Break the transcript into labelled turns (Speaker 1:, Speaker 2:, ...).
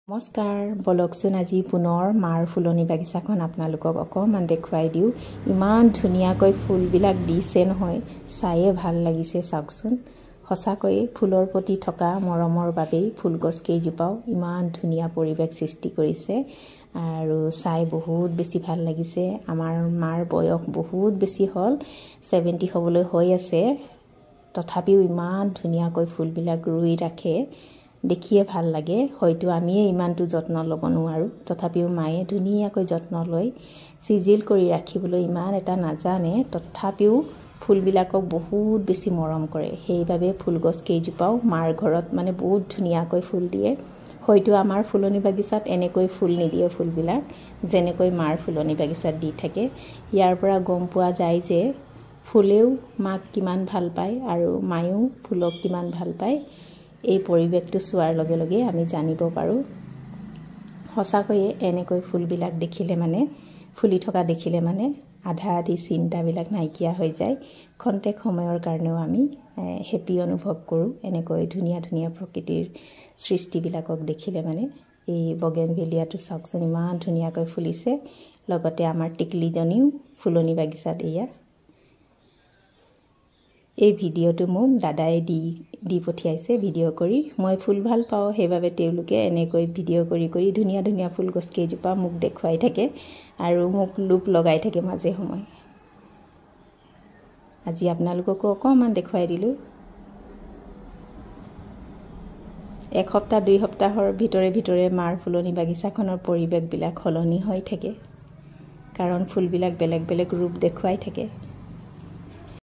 Speaker 1: নমস্কাৰ বলকচোন আজি পুনৰ মাৰ ফুলনি বাগিচাখন আপোনালোকক অকমান দেখুৱাই দিও ইমান ধুনিয়াকৈ ফুলবিলাক দিছে নহয় চায়ে ভাল লাগিছে চাওকচোন হসাকৈ ফুলৰ প্ৰতি থকা মৰমৰ বাবে ফুলগছ কেইজোপাও ইমান ধুনিয়া পৰিৱেশ সৃষ্টি কৰিছে আৰু চাই বহুত বেছি ভাল লাগিছে আমাৰ মাৰ বয়স বহুত বেছি হল 70 হবলৈ হৈ আছে তথাপিও ইমান ধুনিয়াকৈ ফুলবিলাক ৰুই ৰাখে দেখিয়ে ভাল লাগে হয়তো আমি ইমানটো যত্ন ল'ব নোৱাৰো তথাপিও মায়ে ধুনিয়াকৈ যত্ন লয় সিজিল কৰি ৰাখিবলৈ ইমান এটা নাজানে তথাপিও ফুলবিলাকক বহুত বেছি মৰম কৰে সেইভাবে ফুলগছ কেইজোপাও মাৰ ঘৰত মানে বহুত ধুনিয়াকৈ ফুল দিয়ে হয়তো আমাৰ ফুলনি বাগিচাত এনেকৈ ফুল নিদিয়ে ফুলবিলাক যেনেকৈ মাৰ ফুলনি বাগিচাত দি থাকে ইয়াৰ পৰা গম পোৱা যায় যে ফুলেও মাক কিমান ভাল পায় আৰু মায়েও ফুলক কিমান ভাল পায় এই পৰিৱেশটো চোৱাৰ লগে লগে আমি জানিব পাৰো হসাকৈ এনেকৈ ফুলবিলাক দেখিলে মানে ফুলি থকা দেখিলে মানে আধা আধি চিন্তাবিলাক নাইকিয়া হৈ যায় খন্তেক সময়ৰ কাৰণেও আমি হেপি অনুভৱ কৰো এনেকৈ ধুনিয়া ধুনিয়া প্ৰকৃতিৰ সৃষ্টিবিলাকক দেখিলে মানে এই বগেনভেলিয়াটো চাওকচোন ইমান ধুনিয়াকৈ ফুলিছে লগতে আমাৰ টিকলিজনীও ফুলনি বাগিচাত এয়া এই ভিডিওটো মোক দাদাই দি পঠিয়াইছে ভিডিও কৰি মই ফুল ভাল পাও হেভাবে তেওলোকে এনেকৈ ভিডিও কৰি কৰি ধুনিয়া ধুনিয়া ফুল গছ কেইজোপা মোক দেখুৱাই থাকে আৰু মোক লুপ লগাই থাকে মাজে সময় আজি আপোনালোককো অকমান দেখুৱাই দিলো এক সপ্তাহ দুই সপ্তাহৰ ভিতৰে ভিতৰে মাৰ ফুলনি বাগিচাখনৰ পৰিৱেশ বিলাক খলনি হৈ থাকে কাৰণ ফুলবিলাক বেলেগ বেলেগ ৰূপ দেখুৱাই থাকে